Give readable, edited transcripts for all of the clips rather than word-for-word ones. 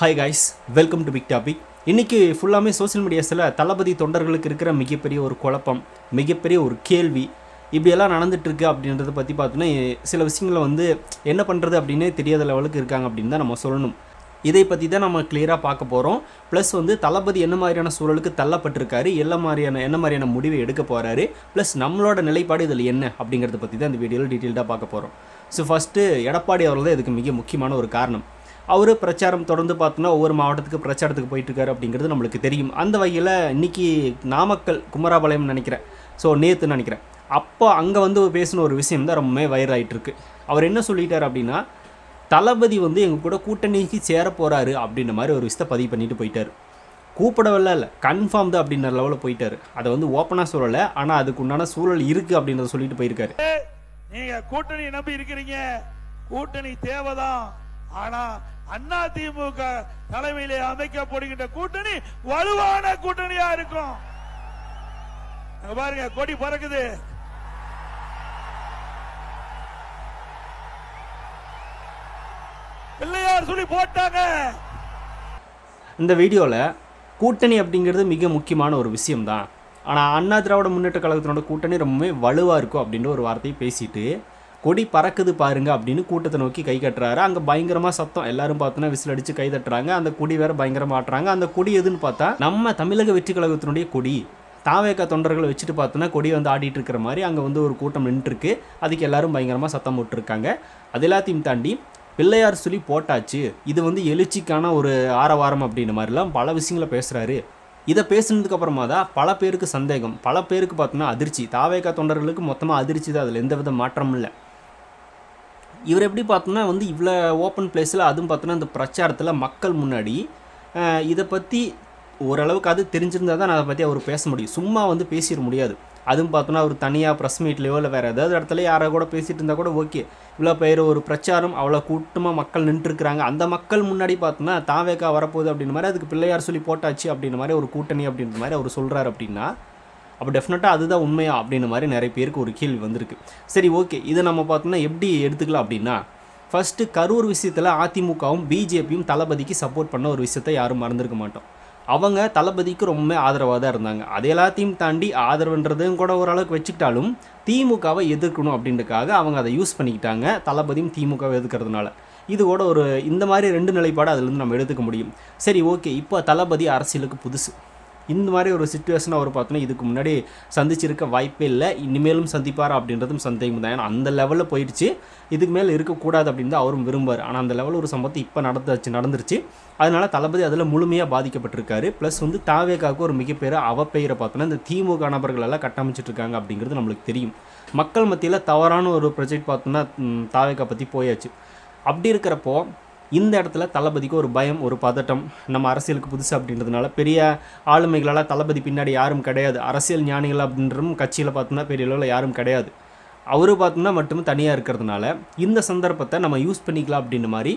Hi guys, welcome to big topic. இன்றைக்கி ஃபுல்லாமே social மீடியாஸில் தளபதி தொண்டர்களுக்கு இருக்கிற மிகப்பெரிய ஒரு குழப்பம், மிகப்பெரிய ஒரு கேள்வி இப்படியெல்லாம் நடந்துகிட்ருக்கு அப்படின்றத பற்றி பார்த்தோன்னா சில விஷயங்களை என்ன பண்ணுறது அப்படின்னே தெரியாத லெவலுக்கு இருக்காங்க அப்படின்னு தான் நம்ம சொல்லணும். இதை பற்றி தான் நம்ம கிளியராக பார்க்க போகிறோம். ப்ளஸ் தளபதி என்ன மாதிரியான சூழலுக்கு தள்ளப்பட்டிருக்காரு, என்ன மாதிரியான முடிவை எடுக்க போகிறாரு, ப்ளஸ் நம்மளோட நிலைப்பாடு இதில் என்ன அப்படிங்கிறத பற்றி தான் இந்த வீடியோவில் டீட்டெயில்டாக பார்க்க போகிறோம். ஸோ ஃபஸ்ட்டு எடப்பாடி அவர்கள் தான் இதுக்கு மிக முக்கியமான ஒரு காரணம். அவர் பிரச்சாரம் தொடர்ந்து பார்த்தோன்னா ஒவ்வொரு மாவட்டத்துக்கு பிரச்சாரத்துக்கு போயிட்டுருக்காரு அப்படிங்கிறது நம்மளுக்கு தெரியும். அந்த வகையில் இன்றைக்கி நாமக்கல் குமராபாளையம் நினைக்கிறேன், நேற்று நினைக்கிறேன், அப்போ அங்கே பேசின ஒரு விஷயம் தான் ரொம்பவே வைரல் ஆகிட்டுருக்கு. அவர் என்ன சொல்லிட்டார் அப்படின்னா, தளபதி எங்கள் கூட கூட்டணிக்கு சேர போகிறாரு அப்படின்ற மாதிரி ஒரு விஷயத்தை பதிவு பண்ணிட்டு போயிட்டார். கூப்பிடவில்லை, இல்லை கன்ஃபார்ம் தான் அப்படின்ற லெவலில் போயிட்டார். அதை ஓப்பனாக சொல்லலை, ஆனால் அதுக்கு உண்டான சூழல் இருக்குது அப்படின்றத சொல்லிட்டு போயிருக்காரு. நீங்கள் கூட்டணி நம்பி இருக்கிறீங்க, கூட்டணி தேவைதான், ஆனா அதிமுக தலைமையிலே அமைக்கப்படுகின்ற கூட்டணி வலுவான கூட்டணியா இருக்கும். பாருங்க, கொடி பறக்குது. பிள்ளையார் சொல்லி போட்டாங்க. இந்த வீடியோல கூட்டணி அப்படிங்கிறது மிக முக்கியமான ஒரு விஷயம் தான், ஆனால் அண்ணா திராவிட முன்னேற்ற கழகத்தினோட கூட்டணி ரொம்பவே வலுவாக இருக்கும் அப்படின்ற ஒரு வார்த்தையை பேசிட்டு கொடி பறக்குது பாருங்க அப்படின்னு கூட்டத்தை நோக்கி கை கட்டுறாரு. அங்கே பயங்கரமாக சத்தம், எல்லாரும் பார்த்தோன்னா விசில் அடித்து கை தட்டுறாங்க. அந்த கொடி வேற பயங்கரமாக ஆட்டுறாங்க. அந்த கொடி எதுன்னு பார்த்தா நம்ம தமிழக வெற்றி கழகத்தினுடைய கொடி. தாவேக்கா தொண்டர்களை வச்சுட்டு பார்த்தோன்னா கொடி ஆடிட்டு இருக்கிற மாதிரி அங்கே ஒரு கூட்டம் நின்றுருக்கு. அதுக்கு எல்லாரும் பயங்கரமாக சத்தம் போட்டுருக்காங்க. அது எல்லாத்தையும் தாண்டி பிள்ளையார் சொல்லி போட்டாச்சு, இது எழுச்சிக்கான ஒரு ஆரவாரம் அப்படின்ற மாதிரிலாம் பல விஷயங்களை பேசுகிறாரு. இதை பேசுனதுக்கு அப்புறமா தான் பல பேருக்கு சந்தேகம், பல பேருக்கு பார்த்தோன்னா அதிர்ச்சி. தாவேக்கா தொண்டர்களுக்கு மொத்தமாக அதிர்ச்சி தான், அதில் எந்தவித மாற்றமும் இல்லை. இவர் எப்படி பார்த்தோன்னா இவ்வளோ ஓப்பன் பிளேஸில், அதுவும் பார்த்தோன்னா இந்த பிரச்சாரத்தில் மக்கள் முன்னாடி இதை பற்றி ஓரளவுக்கு அது தெரிஞ்சிருந்தால் தான் அதை பற்றி அவர் பேச முடியும். சும்மா பேசிட முடியாது. அதுவும் பார்த்தோன்னா அவர் தனியாக ப்ரெஸ் மீட்லேயோ இல்லை வேறு ஏதாவது இடத்துல யாரை கூட பேசிகிட்டு இருந்தால் கூட ஓகே. இவ்வளோ பேர் ஒரு பிரச்சாரம், அவ்வளோ கூட்டமாக மக்கள் நின்றுருக்குறாங்க. அந்த மக்கள் முன்னாடி பார்த்தோன்னா தாவேக்கா வரப்போகுது அப்படின்ற மாதிரி, அதுக்கு பிள்ளையார் சொல்லி போட்டாச்சு அப்படின்ற மாதிரி ஒரு கூட்டணி அப்படின்ற மாதிரி அவர் சொல்கிறார் அப்படின்னா, அப்போ டெஃபினட்டாக அதுதான் உண்மையா அப்படின்ற மாதிரி நிறைய பேருக்கு ஒரு கேள்வி வந்திருக்கு. சரி, ஓகே, இதை நம்ம பார்த்தோன்னா எப்படி எடுத்துக்கலாம் அப்படின்னா, ஃபஸ்ட்டு கரூர் விஷயத்தில் அதிமுகவும் பிஜேபியும் தளபதிக்கு சப்போர்ட் பண்ண ஒரு விஷயத்தை யாரும் மறந்துருக்க மாட்டோம். அவங்க தளபதிக்கு ரொம்ப ஆதரவாக தான் இருந்தாங்க. அது எல்லாத்தையும் தாண்டி ஆதரவுன்றதும் கூட ஓரளவுக்கு வச்சுக்கிட்டாலும் திமுகவை எதிர்க்கணும் அப்படின்றதுக்காக அவங்க அதை யூஸ் பண்ணிக்கிட்டாங்க, தளபதியும் திமுகவை எதிர்க்கிறதுனால. இது கூட ஒரு இந்த மாதிரி ரெண்டு நிலைப்பாடு அதுலேருந்து நம்ம எடுத்துக்க முடியும். சரி, ஓகே, இப்போ தளபதி அரசியலுக்கு புதுசு. இந்த மாதிரி ஒரு சிச்சுவேஷன் அவர் பார்த்தோன்னா இதுக்கு முன்னாடி சந்திச்சிருக்க வாய்ப்பே இல்லை. இனிமேலும் சந்திப்பார் அப்படின்றதும் சந்தேகம் தான். ஏன்னா அந்த லெவலில் போயிடுச்சு. இதுக்கு மேலே இருக்கக்கூடாது அப்படின்னு தான் அவரும் விரும்பார். ஆனால் அந்த லெவலில் ஒரு சம்பவத்தை இப்போ நடந்துருச்சு. அதனால தளபதி அதில் முழுமையாக பாதிக்கப்பட்டிருக்காரு. ப்ளஸ் தாவேக்காவுக்கு ஒரு மிகப்பெரிய அவப்பெயரை பார்த்தோன்னா இந்த திமுக நபர்களெல்லாம் கட்டமைச்சிட்டு இருக்காங்க அப்படிங்கிறது நம்மளுக்கு தெரியும். மக்கள் மத்தியில் தவறான ஒரு ப்ரொஜெக்ட் பார்த்தோன்னா தாவேக்கா பற்றி போயாச்சு. அப்படி இருக்கிறப்போ இந்த இடத்துல தளபதிக்கு ஒரு பயம், ஒரு பதட்டம். நம்ம அரசியலுக்கு புதுசு அப்படின்றதுனால பெரிய ஆளுமைகளால் தளபதி பின்னாடி யாரும் கிடையாது. அரசியல் ஞானிகள் அப்படின்றதும் கட்சியில் பார்த்தோம்னா பெரிய அளவில் யாரும் கிடையாது. அவரு பார்த்தோம்னா மட்டும் தனியாக இருக்கிறதுனால இந்த சந்தர்ப்பத்தை நம்ம யூஸ் பண்ணிக்கலாம் அப்படின்ற மாதிரி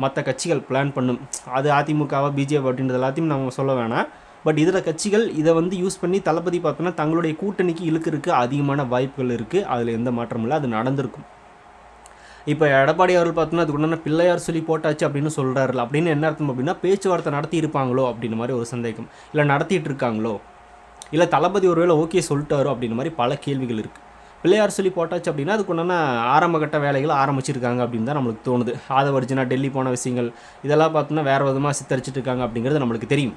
மற்ற கட்சிகள் பிளான் பண்ணும். அது அதிமுகவா பிஜேபி அப்படின்றது எல்லாத்தையும் நம்ம சொல்ல வேணாம். பட் இதில் கட்சிகள் இதை யூஸ் பண்ணி தளபதி பார்த்தோன்னா தங்களுடைய கூட்டணிக்கு இழுக்கிறதுக்கு அதிகமான வாய்ப்புகள் இருக்குது. அதில் எந்த மாற்றமும் இல்லை, அது நடந்திருக்கும். இப்போ எடப்பாடி அவர்கள் பார்த்தோன்னா அதுக்கு உண்டான பிள்ளையார் சொல்லி போட்டாச்சு அப்படின்னு சொல்கிறாருல, அப்படின்னு என்ன அர்த்தம் அப்படின்னா பேச்சுவார்த்தை நடத்தி இருப்பாங்களோ அப்படின்ற மாதிரி ஒரு சந்தேகம். இல்லை நடத்திட்டு இருக்காங்களோ, இல்லை தளபதி ஒருவேளை ஓகே சொல்லிட்டாரோ அப்படின்ற மாதிரி பல கேள்விகள் இருக்குது. பிள்ளையார் சொல்லி போட்டாச்சு அப்படின்னா அதுக்கு உண்டான ஆரம்பகட்ட வேலைகள் ஆரம்பிச்சிருக்காங்க அப்படின்னு தான் நம்மளுக்கு தோணுது. ஆதவர்ஜினா டெல்லி போன விஷயங்கள் இதெல்லாம் பார்த்தோன்னா வேறு விதமாக சித்தரிச்சிட்டு இருக்காங்க அப்படிங்கிறது நம்மளுக்கு தெரியும்.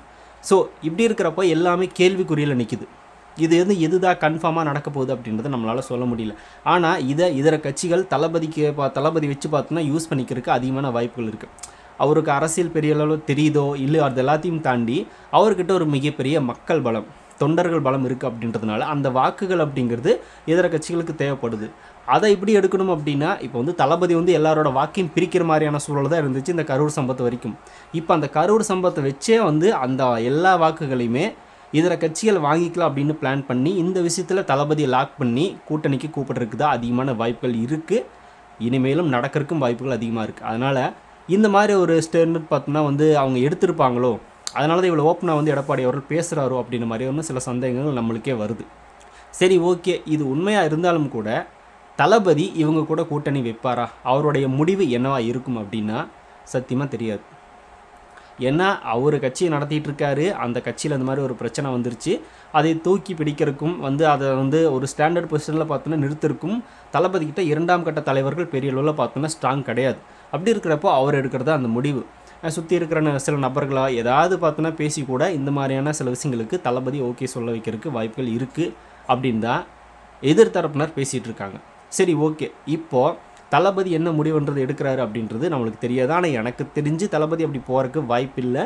ஸோ இப்படி இருக்கிறப்போ எல்லாமே கேள்விக்குறியில் நிற்கிது. இது எதுதான் கன்ஃபார்மாக நடக்க போகுது அப்படின்றத நம்மளால் சொல்ல முடியல. ஆனால் இதர கட்சிகள் தளபதி வச்சு பார்த்தோன்னா யூஸ் பண்ணிக்கிறதுக்கு அதிகமான வாய்ப்புகள் இருக்குது. அவருக்கு அரசியல் பெரிய அளவில் தெரியுதோ இல்லை, அது எல்லாத்தையும் தாண்டி அவர்கிட்ட ஒரு மிகப்பெரிய மக்கள் பலம், தொண்டர்கள் பலம் இருக்குது அப்படின்றதுனால அந்த வாக்குகள் அப்படிங்கிறது இதர கட்சிகளுக்கு தேவைப்படுது. அதை இப்படி எடுக்கணும் அப்படின்னா இப்போ தளபதி எல்லாரோட வாக்கையும் பிரிக்கிற மாதிரியான சூழல் தான் இருந்துச்சு இந்த கரூர் சம்பவத்து வரைக்கும். இப்போ அந்த கரூர் சம்பவத்தை வச்சே அந்த எல்லா வாக்குகளையுமே இதர கட்சிகள் வாங்கிக்கலாம் அப்படின்னு பிளான் பண்ணி இந்த விஷயத்தில் தளபதியை லாக் பண்ணி கூட்டணிக்கு கூப்பிட்றதுக்கு தான் அதிகமான வாய்ப்புகள் இருக்குது. இனிமேலும் நடக்கிறதுக்கும் வாய்ப்புகள் அதிகமாக இருக்குது. அதனால் இந்த மாதிரி ஒரு ஸ்டேட்மெண்ட் பார்த்தோம்னா அவங்க எடுத்திருப்பாங்களோ, அதனால தான் இவ்வளோ ஓப்பனாக எடப்பாடி அவர்கள் பேசுகிறாரோ அப்படின்ற மாதிரி சில சந்தேகங்கள் நம்மளுக்கே வருது. சரி, ஓகே, இது உண்மையாக இருந்தாலும் கூட தளபதி இவங்க கூட கூட்டணி வைப்பாரா, அவருடைய முடிவு என்னவா இருக்கும் அப்படின்னா சத்தியமாக தெரியாது. ஏன்னா அவர் கட்சியை நடத்திட்டு இருக்காரு, அந்த கட்சியில் இந்த மாதிரி ஒரு பிரச்சனை வந்துருச்சு, அதை தூக்கி பிடிக்கிறதுக்கும் அதை ஒரு ஸ்டாண்டர்ட் பொசிஷனில் பார்த்தோன்னா நிறுத்திருக்கும் தளபதிக்கிட்ட 2ஆம் கட்ட தலைவர்கள் பெரிய அளவில் பார்த்தோன்னா ஸ்ட்ராங் கிடையாது. அப்படி இருக்கிறப்போ அவர் எடுக்கிறது அந்த முடிவு. சுற்றி இருக்கிற சில நபர்களாக ஏதாவது பார்த்தோன்னா பேசி கூட இந்த மாதிரியான சில விஷயங்களுக்கு தளபதி ஓகே சொல்ல வைக்கிறதுக்கு வாய்ப்புகள் இருக்குது அப்படின்னு தான் எதிர்த்தரப்பினர் பேசிகிட்டு இருக்காங்க. சரி, ஓகே, இப்போது தளபதி என்ன முடிவுன்றது எடுக்கிறாரு அப்படின்றது நம்மளுக்கு தெரியாது. ஆனால் எனக்கு தெரிஞ்சு தளபதி அப்படி போகிறதுக்கு வாய்ப்பு இல்லை.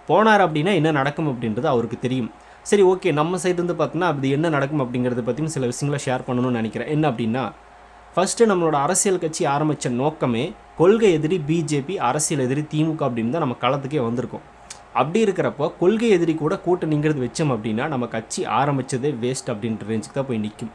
போனார் அப்படின்னா என்ன நடக்கும் அப்படின்றது அவருக்கு தெரியும். சரி, ஓகே, நம்ம சைடு பார்த்தோன்னா அது என்ன நடக்கும் அப்படிங்கிறத பற்றியும் சில விஷயங்களை ஷேர் பண்ணணும்னு நினைக்கிறேன். என்ன அப்படின்னா, ஃபஸ்ட்டு நம்மளோட அரசியல் கட்சி ஆரம்பித்த நோக்கமே கொள்கை எதிரி பிஜேபி, அரசியல் எதிரி திமுக அப்படின்னு தான் நம்ம களத்துக்கே வந்திருக்கோம். அப்படி இருக்கிறப்போ கொள்கை எதிரி கூட கூட்டணிங்கிறது வச்சோம் அப்படின்னா நம்ம கட்சி ஆரம்பித்ததே வேஸ்ட் அப்படின்ற ரேஞ்சுக்கு தான் போய் நிற்கும்.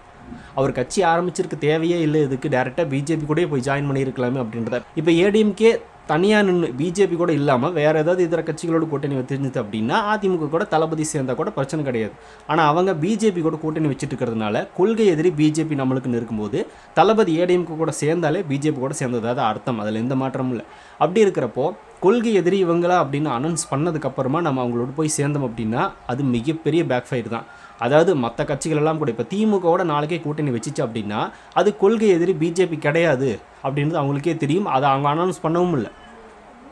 அவர் கட்சி ஆரம்பிச்சிருக்க தேவையே இல்லை, இதுக்கு டேரெக்டாக பிஜேபி கூட போய் ஜாயின் பண்ணியிருக்கலாமே அப்படின்றத. இப்போ ஏடிஎம்கே தனியாக நின்று பிஜேபி கூட இல்லாமல் வேறு ஏதாவது இதர கட்சிகளோட கூட்டணி வச்சிருந்துச்சு அப்படின்னா அதிமுக கூட தளபதி சேர்ந்தால் கூட பிரச்சனை கிடையாது. ஆனால் அவங்க பிஜேபி கூட கூட்டணி வச்சுட்டு இருக்கிறதுனால கொள்கை எதிரி பிஜேபி நம்மளுக்குன்னு இருக்கும்போது தளபதி ஏடிஎம்கே கூட சேர்ந்தாலே பிஜேபி கூட சேர்ந்ததாவது அர்த்தம். அதில் எந்த மாற்றமும் இல்லை. அப்படி இருக்கிறப்போ கொள்கை எதிரி இவங்களா அப்படின்னு அனௌன்ஸ் பண்ணதுக்கப்புறமா நம்ம அவங்களோட போய் சேர்ந்தோம் அப்படின்னா அது மிகப்பெரிய பேக் ஃபயர் தான். அதாவது மற்ற கட்சிகள் எல்லாம் கூட இப்போ திமுகவோட நாளைக்கே கூட்டணி வச்சிச்சு அப்படின்னா அது கொள்கை எதிரி பிஜேபி கிடையாது அப்படின்றது அவங்களுக்கே தெரியும். அதை அவங்க அனௌன்ஸ் பண்ணவும் இல்லை.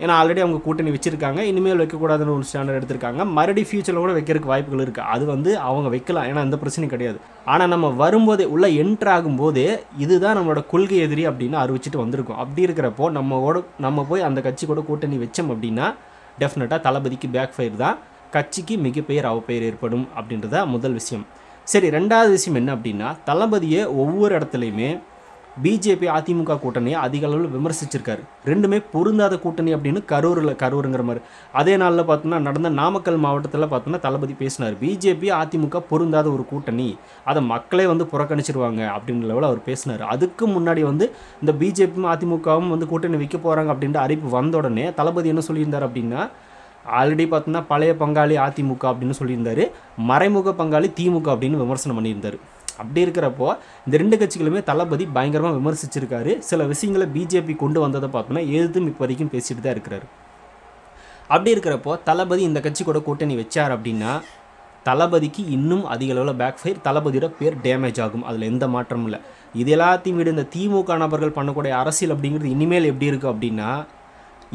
ஏன்னா ஆல்ரெடி அவங்க கூட்டணி வச்சுருக்காங்க, இனிமேல் வைக்கக்கூடாதுன்னு ஒரு ஸ்டாண்டர்ட் எடுத்திருக்காங்க. மறுபடி ஃபியூச்சரில் கூட வைக்கிறதுக்கு வாய்ப்புகள் இருக்குது. அது அவங்க வைக்கலாம், ஏன்னா எந்த பிரச்சனையும் கிடையாது. ஆனால் நம்ம வரும்போதே உள்ளே என்ட்ரு ஆகும்போதே இதுதான் நம்மளோட கொள்கை எதிரி அப்படின்னு அறிவிச்சிட்டு வந்திருக்கோம். அப்படி இருக்கிறப்போ நம்ம போய் அந்த கட்சி கூட கூட்டணி வச்சோம் அப்படின்னா டெஃபினட்டாக தளபதிக்கு பேக் ஃபயர் தான், கட்சிக்கு மிகப்பெயர் அவப்பெயர் ஏற்படும் அப்படின்றத முதல் விஷயம். சரி, ரெண்டாவது விஷயம் என்ன அப்படின்னா, தளபதியை ஒவ்வொரு இடத்துலையுமே பிஜேபி அதிமுக கூட்டணியை அதிக அளவில் விமர்சிச்சிருக்காரு. ரெண்டுமே பொருந்தாத கூட்டணி அப்படின்னு கரூருங்கிற மாதிரி. அதே நாளில் பார்த்தோன்னா நடந்த நாமக்கல் மாவட்டத்தில் பார்த்தோன்னா தளபதி பேசினார், பிஜேபி அதிமுக பொருந்தாத ஒரு கூட்டணி, அதை மக்களே புறக்கணிச்சிருவாங்க அப்படின்ற லெவலில் அவர் பேசினார். அதுக்கு முன்னாடி இந்த பிஜேபியும் அதிமுகவும் கூட்டணி வைக்க போகிறாங்க அப்படின்ற அறிவிப்பு வந்த உடனே தளபதி என்ன சொல்லியிருந்தார் அப்படின்னா, ஆல்ரெடி பார்த்தோன்னா பழைய பங்காளி அதிமுக அப்படின்னு சொல்லியிருந்தார், மறைமுக பங்காளி திமுக அப்படின்னு விமர்சனம் பண்ணியிருந்தார். அப்படி இருக்கிறப்போ இந்த ரெண்டு கட்சிகளுமே தளபதி பயங்கரமாக விமர்சிச்சிருக்காரு. சில விஷயங்களை பிஜேபி கொண்டு வந்ததை பார்த்தோன்னா எதுவும் இப்போ வரைக்கும் பேசிட்டு தான் இருக்கிறாரு. அப்படி இருக்கிறப்போ தளபதி இந்த கட்சி கூட கூட்டணி வச்சார் அப்படின்னா தளபதிக்கு இன்னும் அதிக அளவில் பேக் ஃபயர், தளபதியோட பேர் டேமேஜ் ஆகும். அதில் எந்த மாற்றமும் இல்லை. இது எல்லாத்தையும் விட இந்த திமுக நபர்கள் பண்ணக்கூடிய அரசியல் அப்படிங்கிறது இனிமேல் எப்படி இருக்குது அப்படின்னா,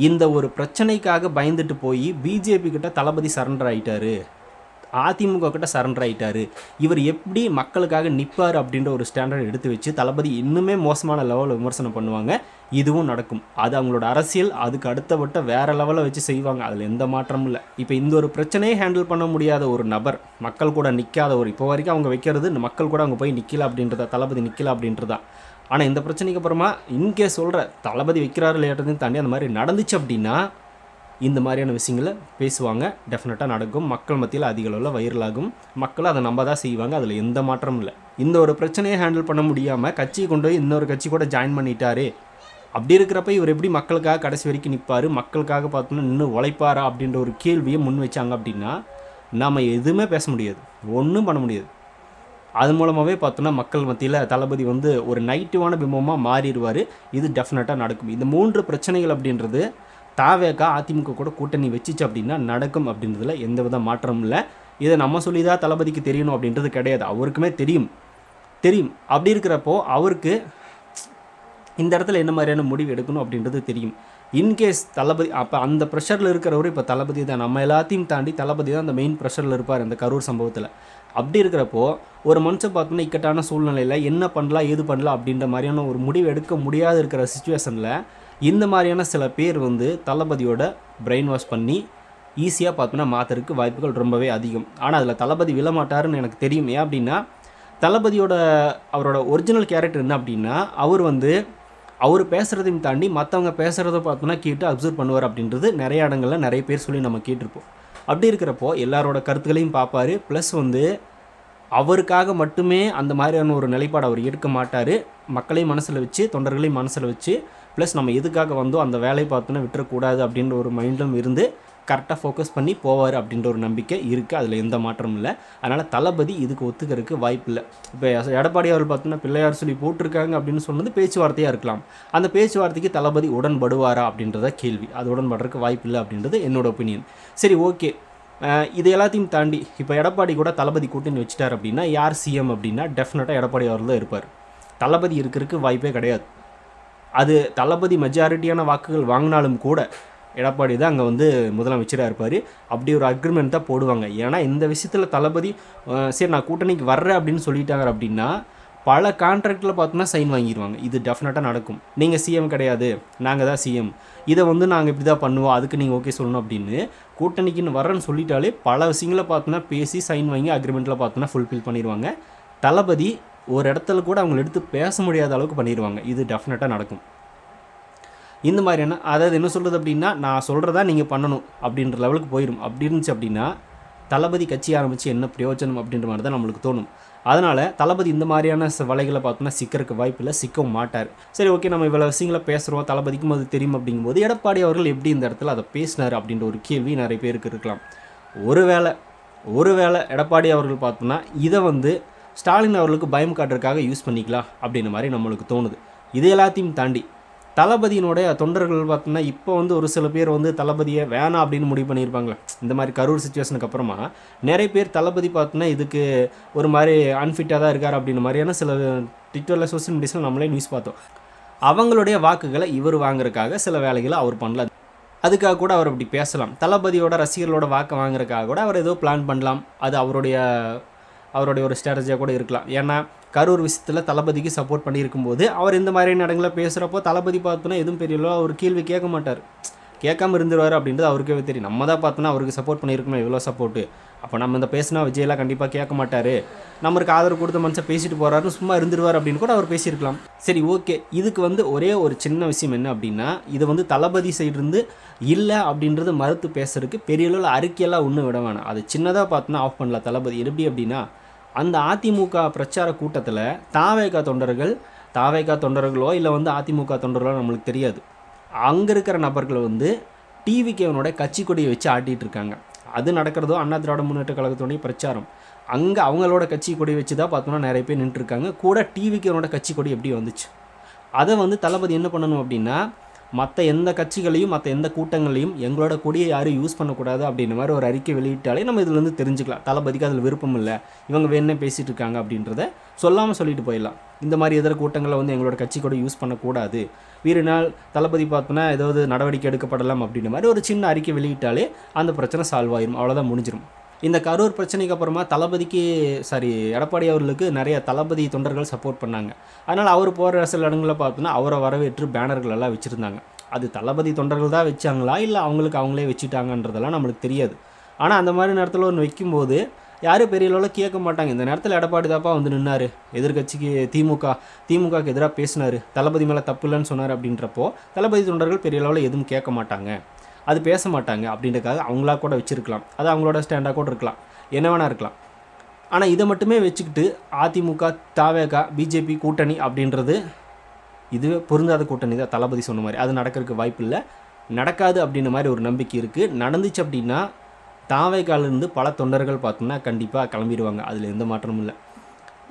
இந்த ஒரு பிரச்சனைக்காக பயந்துட்டு போய் பிஜேபி கிட்ட தளபதி சரண்டர் ஆகிட்டாரு, அதிமுக கிட்ட சரண்டர் ஆகிட்டாரு, இவர் எப்படி மக்களுக்காக நிற்பார் அப்படின்ற ஒரு ஸ்டாண்டர்ட் எடுத்து வச்சு தளபதி இன்னுமே மோசமான லெவலில் விமர்சனம் பண்ணுவாங்க. இதுவும் நடக்கும். அது அவங்களோட அரசியல், அதுக்கு அடுத்தபட்ட வேறு லெவலில் வச்சு செய்வாங்க. அதில் எந்த மாற்றமும் இல்லை. இப்போ இந்த ஒரு பிரச்சனையை ஹேண்டில் பண்ண முடியாத ஒரு நபர், மக்கள் கூட நிற்காத ஒரு, இப்போ வரைக்கும் அவங்க வைக்கிறது மக்கள் கூட அவங்க போய் நிற்கல அப்படின்றதா, தளபதி நிற்கல அப்படின்றதா. ஆனால் இந்த பிரச்சனைக்கு அப்புறமா இங்கே சொல்கிற தளபதி வைக்கிறாரு இல்லையாட்டதையும் தாண்டி அந்த மாதிரி நடந்துச்சு அப்படின்னா இந்த மாதிரியான விஷயங்களை பேசுவாங்க. டெஃபினட்டாக நடக்கும். மக்கள் மத்தியில் அதிக அளவில் வைரலாகும். மக்கள் அதை நம்ப தான் செய்வாங்க. அதில் எந்த மாற்றமும் இல்லை. இந்த ஒரு பிரச்சனையை ஹேண்டில் பண்ண முடியாமல் கட்சியை கொண்டு போய் இன்னொரு கட்சி கூட ஜாயின் பண்ணிட்டாரு. அப்படி இருக்கிறப்ப இவர் எப்படி மக்களுக்காக கடைசி வரைக்கும் நிற்பார், மக்களுக்காக பார்த்தோன்னா இன்னும் உழைப்பாரா அப்படின்ற ஒரு கேள்வியை முன் வச்சாங்க அப்படின்னா நம்ம எதுவுமே பேச முடியாது, ஒன்றும் பண்ண முடியாது. அது மூலமாகவே பார்த்தோன்னா மக்கள் மத்தியில் தளபதி ஒரு நெகட்டிவான பிம்பமாக மாறிடுவார். இது டெஃபினட்டாக நடக்கும். இந்த 3 பிரச்சனைகள் அப்படின்றது தாவேகா அதிமுக கூட கூட்டணி வச்சிச்சு அப்படின்னா நடக்கும் அப்படின்றதுல எந்த வித மாற்றமும் இல்லை. இதை நம்ம சொல்லி தான் தளபதிக்கு தெரியணும் அப்படின்றது கிடையாது, அவருக்குமே தெரியும். அப்படி இருக்கிறப்போ அவருக்கு இந்த இடத்துல என்ன மாதிரியான முடிவு எடுக்கணும் அப்படின்றது தெரியும். இன்கேஸ் தளபதி அப்போ அந்த ப்ரெஷரில் இருக்கிறவரு இப்போ தளபதி தான், நம்ம எல்லாத்தையும் தாண்டி தளபதி தான் அந்த மெயின் ப்ரெஷரில் இருப்பார் இந்த கரூர் சம்பவத்தில். அப்படி இருக்கிறப்போ ஒரு மனுஷன் பார்த்தோன்னா இக்கட்டான சூழ்நிலையில் என்ன பண்ணலாம் ஏது பண்ணலாம் அப்படின்ற மாதிரியான ஒரு முடிவு எடுக்க முடியாது இருக்கிற சுச்சுவேஷனில் இந்த மாதிரியான சில பேர் தளபதியோட பிரெயின் வாஷ் பண்ணி ஈஸியாக பார்த்தோன்னா மாற்றுறதுக்கு வாய்ப்புகள் ரொம்பவே அதிகம். ஆனால் அதில் தளபதி விழமாட்டாருன்னு எனக்கு தெரியும். ஏன் அப்படின்னா அவரோட ஒரிஜினல் கேரக்டர் என்ன அப்படின்னா, அவர் பேசுகிறதையும் தாண்டி மற்றவங்க பேசுகிறத பார்த்தோன்னா கேட்டு அப்சர்வ் பண்ணுவார் அப்படின்றது நிறைய இடங்களில் நிறைய பேர் சொல்லி நம்ம கேட்டிருப்போம். அப்படி இருக்கிறப்போ எல்லாரோட கருத்துக்களையும் பார்ப்பார். ப்ளஸ் அவருக்காக மட்டுமே அந்த மாதிரியான ஒரு நிலைப்பாடு அவர் எடுக்க மாட்டார். மக்களையும் மனசில் வச்சு, தொண்டர்களையும் மனசில் வச்சு, ப்ளஸ் நம்ம எதுக்காக வந்தோம் அந்த வேலையை பார்த்தோன்னா விட்டுறக்கூடாது அப்படின்ற ஒரு மைண்டும் இருந்து கரெக்டாக ஃபோக்கஸ் பண்ணி போவார் அப்படின்ற ஒரு நம்பிக்கை இருக்குது. அதில் எந்த மாற்றமும் இல்லை. அதனால் தளபதி இதுக்கு ஒத்துக்கிறதுக்கு வாய்ப்பு இல்லை. இப்போ எடப்பாடி அவர்கள் பார்த்தோன்னா பிள்ளையார் சொல்லி போட்டிருக்காங்க அப்படின்னு சொன்னது பேச்சுவார்த்தையாக இருக்கலாம். அந்த பேச்சுவார்த்தைக்கு தளபதி உடன்படுவாரா அப்படின்றத கேள்வி. அது உடன்படுறதுக்கு வாய்ப்பு இல்லை அப்படின்றது என்னோட ஒப்பீனியன். சரி, ஓகே. இது எல்லாத்தையும் தாண்டி இப்போ எடப்பாடி கூட தளபதி கூட்டணி வச்சுட்டார் அப்படின்னா யார் சிஎம் அப்படின்னா டெஃபினட்டாக எடப்பாடி அவர்கள் தான் இருப்பார். தளபதி இருக்கிறதுக்கு வாய்ப்பே கிடையாது. அது தளபதி மெஜாரிட்டியான வாக்குகள் வாங்கினாலும் கூட எடப்பாடி தான் அங்கே வந்து முதலமைச்சராக இருப்பார். அப்படி ஒரு அக்ரிமெண்ட் தான் போடுவாங்க. ஏன்னா இந்த விஷயத்தில் தளபதி சரி நான் கூட்டணிக்கு வர்றேன் அப்படின்னு சொல்லிட்டாங்க அப்படின்னா பல கான்ட்ராக்டில் பார்த்தோன்னா சைன் வாங்கிடுவாங்க. இது டெஃபினட்டாக நடக்கும். நீங்கள் சிஎம் கிடையாது, நாங்கள் தான் சிஎம், இதை வந்து நாங்கள் இப்படி தான் பண்ணுவோம், அதுக்கு நீங்கள் ஓகே சொல்லணும் அப்படின்னு கூட்டணிக்குன்னு வர்றேன்னு சொல்லிட்டாலே பல விஷயங்களை பார்த்தோன்னா பேசி சைன் வாங்கி அக்ரிமெண்ட்டில் பார்த்தோன்னா ஃபுல்ஃபில் பண்ணிடுவாங்க. தளபதி ஒரு இடத்துல கூட அவங்களை எடுத்து பேச முடியாத அளவுக்கு பண்ணிடுவாங்க. இது டெஃபினட்டாக நடக்கும். இந்த மாதிரியான அதாவது என்ன சொல்கிறது அப்படின்னா நான் சொல்கிறதா நீங்கள் பண்ணணும் அப்படின்ற லெவலுக்கு போயிடும். அப்படி இருந்துச்சு அப்படின்னா தளபதி கட்சி ஆரம்பித்து என்ன பிரயோஜனம் அப்படின்ற மாதிரி தான் நம்மளுக்கு தோணும். அதனால் தளபதி இந்த மாதிரியான வலைகளை பார்த்தோன்னா சிக்கிறதுக்கு வாய்ப்பு இல்லை, சிக்கவும் மாட்டார். சரி, ஓகே, நம்ம இவ்வளோ விஷயங்களை பேசுகிறோம், தளபதிக்கும் அது தெரியும் அப்படிங்கும்போது எடப்பாடி அவர்கள் எப்படி இந்த இடத்துல அதை பேசினார் அப்படின்ற ஒரு கேள்வி நிறைய பேருக்கு இருக்கலாம். ஒருவேளை எடப்பாடி அவர்கள் பார்த்தோன்னா இதை வந்து ஸ்டாலின் அவர்களுக்கு பயம் காட்டுறதுக்காக யூஸ் பண்ணிக்கலாம் அப்படின்ற மாதிரி நம்மளுக்கு தோணுது. இது எல்லாத்தையும் தாண்டி தளபதியினுடைய தொண்டர்கள் பார்த்தோன்னா இப்போ வந்து ஒரு சில பேர் வந்து தளபதியை வேணாம் அப்படின்னு முடிவு பண்ணியிருப்பாங்களே. இந்த மாதிரி கரூர் சிச்சுவேஷனுக்கு அப்புறமா நிறைய பேர் தளபதி பார்த்தோன்னா இதுக்கு ஒரு மாதிரி அன்ஃபிட்டாக தான் இருக்கார் அப்படின்ற மாதிரியான சில ட்விட்டரில் சோசியல் மீடியாஸில் நம்மளே நியூஸ் பார்த்தோம். அவங்களுடைய வாக்குகளை இவர் வாங்குறதுக்காக சில வேலைகளை அவர் பண்ணல. அதுக்காக கூட அவர் அப்படி பேசலாம். தளபதியோட ரசிகர்களோட வாக்கை வாங்குறதுக்காக கூட அவர் ஏதோ பிளான் பண்ணலாம். அது அவருடைய ஒரு ஸ்ட்ராட்டஜியாக கூட இருக்கலாம். ஏன்னா கரூர் விஷயத்தில் தளபதிக்கு சப்போர்ட் பண்ணியிருக்கும்போது அவர் இந்த மாதிரியான இடங்களை பேசுகிறப்போ தளபதி பார்த்தோன்னா எதுவும் பெரியலோ அவர் கேள்வி கேட்க மாட்டார், கேட்காம இருந்துருவார் அப்படின்றது அவருக்கே தெரியும். நம்ம தான் பார்த்தோன்னா அவருக்கு சப்போர்ட் பண்ணியிருக்கணும், எவ்வளோ சப்போர்ட்டு. அப்போ நம்ம இந்த பேசினா விஜயெல்லாம் கண்டிப்பாக கேட்க மாட்டார், நம்மளுக்கு ஆதரவு கொடுத்த மனுஷன் பேசிட்டு போகிறாருன்னு சும்மா இருந்துருவார் அப்படின்னு கூட அவர் பேசியிருக்கலாம். சரி, ஓகே. இதுக்கு வந்து ஒரே ஒரு சின்ன விஷயம் என்ன அப்படின்னா இது வந்து தளபதி சைடுருந்து இல்லை அப்படின்றது மறுத்து பேசுறதுக்கு பெரிய அளவில் அறிக்கையெல்லாம் ஒன்றும் விட வேணாம். அது சின்னதாக பார்த்தோன்னா ஆஃப் பண்ணலாம் தளபதி. எப்படி அப்படின்னா அந்த அதிமுக பிரச்சார கூட்டத்தில் தாவேகா தொண்டர்களோ இல்லை வந்து அதிமுக தொண்டர்களோ நம்மளுக்கு தெரியாது, அங்கே இருக்கிற நபர்கள் வந்து டிவிகேவனோட கட்சி கொடியை வச்சு ஆட்டிகிட்டு இருக்காங்க. அது நடக்கிறதோ அண்ணா திராவிட முன்னேற்ற கழகத்தோடைய பிரச்சாரம். அங்கே அவங்களோட கட்சி கொடி வச்சு தான் பார்த்தோன்னா நிறைய பேர் நின்றுருக்காங்க. கூட டிவிகேவனோட கட்சி கொடி எப்படி வந்துச்சு? அதை வந்து தளபதி என்ன பண்ணணும் அப்படின்னா மற்ற எந்த கட்சிகளையும் மற்ற எந்த கூட்டங்களையும் எங்களோட கொடியை யாரும் யூஸ் பண்ணக்கூடாது அப்படின்ற மாதிரி ஒரு அறிக்கை வெளியிட்டாலே நம்ம இதுலேருந்து தெரிஞ்சுக்கலாம் தளபதிக்கு அதில் விருப்பம் இல்லை, இவங்க வேணே பேசிகிட்டு இருக்காங்க அப்படின்றத சொல்லாமல் சொல்லிட்டு போயிடலாம். இந்த மாதிரி எதிர கூட்டங்களில் வந்து எங்களோட கட்சி கூட யூஸ் பண்ணக்கூடாது, வீரனால் தளபதி பார்த்தோன்னா ஏதாவது நடவடிக்கை எடுக்கப்படலாம் அப்படின்ற மாதிரி ஒரு சின்ன அறிக்கை வெளியிட்டாலே அந்த பிரச்சனை சால்வ் ஆயிரும், அவ்வளோதான், முடிஞ்சிடும். இந்த கரூர் பிரச்சனைக்கு அப்புறமா எடப்பாடி அவர்களுக்கு நிறைய தளபதி தொண்டர்கள் சப்போர்ட் பண்ணாங்க. அதனால் அவர் போகிற சில இடங்களில் பார்த்தோன்னா அவரை வரவேற்று பேனர்கள் எல்லாம் வச்சுருந்தாங்க. அது தளபதி தொண்டர்கள் தான் வச்சாங்களா இல்லை அவங்களே வச்சுட்டாங்கன்றதெல்லாம் நம்மளுக்கு தெரியாது. ஆனால் அந்த மாதிரி நேரத்தில் ஒன்று வைக்கும்போது யாரும் பெரிய அளவில் கேட்க மாட்டாங்க. இந்த நேரத்தில் எடப்பாடி தாப்பா வந்து நின்னார், எதிர்கட்சிக்கு திமுகவுக்கு எதிராக பேசினார், தளபதி மேலே தப்பு இல்லைன்னு சொன்னார் அப்படின்றப்போ தளபதி தொண்டர்கள் பெரிய அளவில் எதுவும் கேட்க மாட்டாங்க, அது பேச மாட்டாங்க அப்படின்றக்காக அவங்களா கூட வச்சுருக்கலாம். அது அவங்களோட ஸ்டாண்டாக கூட இருக்கலாம், என்ன வேணா இருக்கலாம். ஆனால் இதை மட்டுமே வச்சுக்கிட்டு அதிமுக தாவேகா பிஜேபி கூட்டணி அப்படின்றது இதுவே பொருந்தாத கூட்டணி தான். தளபதி சொன்ன மாதிரி அது நடக்கிறதுக்கு வாய்ப்பு இல்லை, நடக்காது அப்படின்ற மாதிரி ஒரு நம்பிக்கை இருக்குது. நடந்துச்சு அப்படின்னா தாவேகாலிருந்து பல தொண்டர்கள் பார்த்தோம்னா கண்டிப்பாக கிளம்பிடுவாங்க, அதில் எந்த மாற்றமும் இல்லை.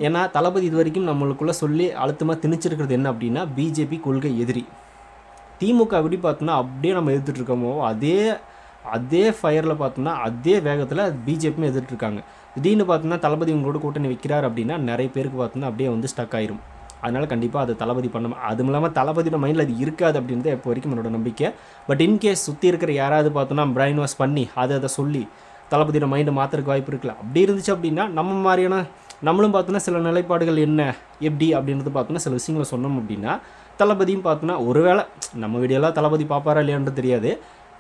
ஏன்னா தளபதி இது வரைக்கும் நம்மளுக்குள்ளே சொல்லி அழுத்தமாக திணிச்சிருக்கிறது என்ன அப்படின்னா பிஜேபி கொள்கை எதிரி. திமுக எப்படி பார்த்தோன்னா அப்படியே நம்ம எதிர்த்துட்ருக்கோமோ அதே ஃபயரில் பார்த்தோம்னா அதே வேகத்தில் பிஜேபியும் எதிர்த்துருக்காங்க. திடீர்னு பார்த்தோன்னா தளபதி உங்களோட கூட்டணி வைக்கிறார் அப்படின்னா நிறைய பேருக்கு பார்த்தோன்னா அப்படியே வந்து ஸ்டக் ஆயிரும். அதனால் கண்டிப்பாக அது தளபதி பண்ணணும். அதுவும் இல்லாமல் தளபதியோட மைண்டில் அது இருக்காது அப்படின்றது இப்போ வரைக்கும் என்னோட நம்பிக்கை. பட் இன்கேஸ் சுற்றி இருக்கிற யாராவது பார்த்தோன்னா பிரைன் வாஷ் பண்ணி அதை சொல்லி தளபதியோட மைண்டை மாற்றுறதுக்கு வாய்ப்பு இருக்குல்ல. அப்படி இருந்துச்சு அப்படின்னா நம்ம மாதிரியான நம்மளும் பார்த்தோன்னா சில நிலைப்பாடுகள் என்ன எப்படி அப்படின்றது பார்த்தோன்னா சில விஷயங்களை சொன்னோம் அப்படின்னா தளபதியும் பார்த்தோன்னா ஒருவேளை நம்ம வீடியோலாம் தளபதி பார்ப்பாரா இல்லையான்றது தெரியாது,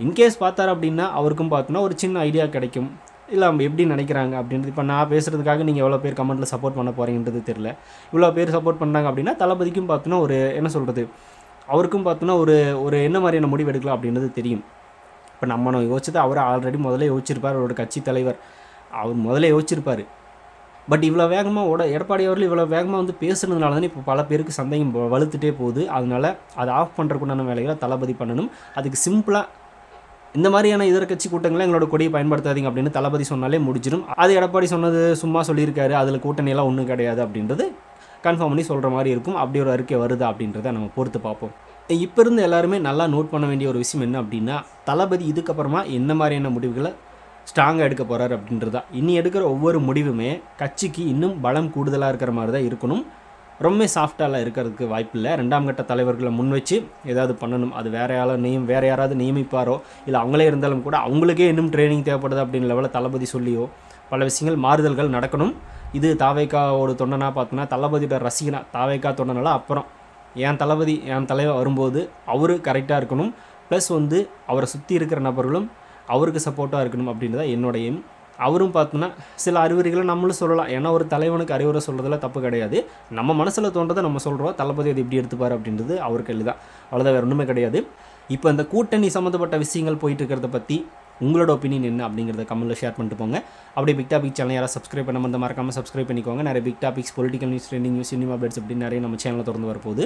இன்கேஸ் பார்த்தார் அப்படின்னா அவருக்கும் பார்த்தோன்னா ஒரு சின்ன ஐடியா கிடைக்கும். இல்லை அவங்க எப்படி நினைக்கிறாங்க அப்படின்றது. இப்போ நான் பேசுகிறதுக்காக நீங்கள் எவ்வளோ பேர் கமெண்ட்டில் சப்போர்ட் பண்ண போகிறீங்கன்றது தெரியல. இவ்வளோ பேர் சப்போர்ட் பண்ணாங்க அப்படின்னா தளபதிக்கும் பார்த்தோன்னா ஒரு என்ன சொல்கிறது அவருக்கும் பார்த்தோன்னா ஒரு என்ன மாதிரியான முடிவு எடுக்கலாம் அப்படின்றது தெரியும். இப்போ நம்ம யோசிச்சது அவர் ஆல்ரெடி முதல்ல யோசிச்சிருப்பார், அவரோட கட்சி தலைவர் அவர் முதல்ல யோசிச்சிருப்பார். பட் இவ்வளோ வேகமாக எடப்பாடி அவர்கள் இவ்வளோ வேகமாக வந்து பேசுனதுனால தானே இப்போ பல பேருக்கு சந்தேகம் வலுத்துட்டே போகுது. அதனால் அதை ஆஃப் பண்ணுறக்குண்டான வேலைகளை தளபதி பண்ணணும். அதுக்கு சிம்பிளாக இந்த மாதிரியான இதர கட்சி கூட்டங்களை எங்களோட கொடியை பயன்படுத்தாதீங்க அப்படின்னு தளபதி சொன்னாலே முடிஞ்சிடும். அது எடப்பாடி சொன்னது சும்மா சொல்லியிருக்காரு, அதில் கூட்டணியெல்லாம் ஒன்றும் கிடையாது அப்படின்றது கன்ஃபார்ம் பண்ணி சொல்கிற மாதிரி இருக்கும். அப்படி ஒரு அறிக்கை வருதா அப்படின்றத நம்ம பொறுத்து பார்ப்போம். இப்போ இருந்து எல்லாருமே நல்லா நோட் பண்ண வேண்டிய ஒரு விஷயம் என்ன அப்படின்னா, தளபதி இதுக்கப்புறமா என்ன மாதிரியான முடிவுகளை ஸ்ட்ராங்காக எடுக்க போகிறார் அப்படின்றதா. இனி எடுக்கிற ஒவ்வொரு முடிவுமே கட்சிக்கு இன்னும் பலம் கூடுதலாக இருக்கிற மாதிரி தான் இருக்கணும். ரொம்ப சாஃப்டாலாம் இருக்கிறதுக்கு வாய்ப்பில்லை. 2ஆம் கட்ட தலைவர்களை முன் வச்சு ஏதாவது பண்ணணும். அது வேற யாராவது நியமிப்பாரோ இல்லை அவங்களே இருந்தாலும் கூட அவங்களுக்கே இன்னும் ட்ரைனிங் தேவைப்படுது அப்படின்னு லெவலில் தளபதி சொல்லியோ பல விஷயங்கள் மாறுதல்கள் நடக்கணும். இது தாவேக்காவோட தொண்டனாக பார்த்தோன்னா, தளபதியோட ரசிகனா தாவேக்கா தொண்டனால அப்புறம் என் தலைவர் வரும்போது அவரு கரெக்டாக இருக்கணும். ப்ளஸ் அவரை சுற்றி இருக்கிற நபர்களும் அவருக்கு சப்போர்ட்டாக இருக்கணும் அப்படின்றத என்னோட எய்ம். அவரும் பார்த்தோன்னா சில அறிவுரைகளை நம்மளும் சொல்லலாம். ஏன்னா ஒரு தலைவனுக்கு அறிவுரை சொல்கிறதுல தப்பு கிடையாது. நம்ம மனசில் தோன்றதை நம்ம சொல்கிறோம். தளபதி அது எப்படி எடுத்துப்பார் அப்படின்றது அவருக்கு எளிதான். அவ்வளோதான், வேறு ஒன்றுமே கிடையாது. இப்போ இந்த கூட்டணி சம்மந்தப்பட்ட விஷயங்கள் போயிட்டு இருக்கிறத பற்றி உங்களோட ஒப்பீனியன் என்ன அப்படிங்கிறத கமெண்ட்டில் ஷேர் பண்ணிட்டு போங்க. அப்படியே பிக் டாபிக் சேனல் யாராவது சப்ஸ்கிரைப் பண்ண மறக்காமல் சப்ஸ்கிரைப் பண்ணிக்கோங்க. நிறைய big topics, political news, trending news, cinema updates அப்படின்னு நிறைய நம்ம சேனலில் திறந்து வரப்போகுது.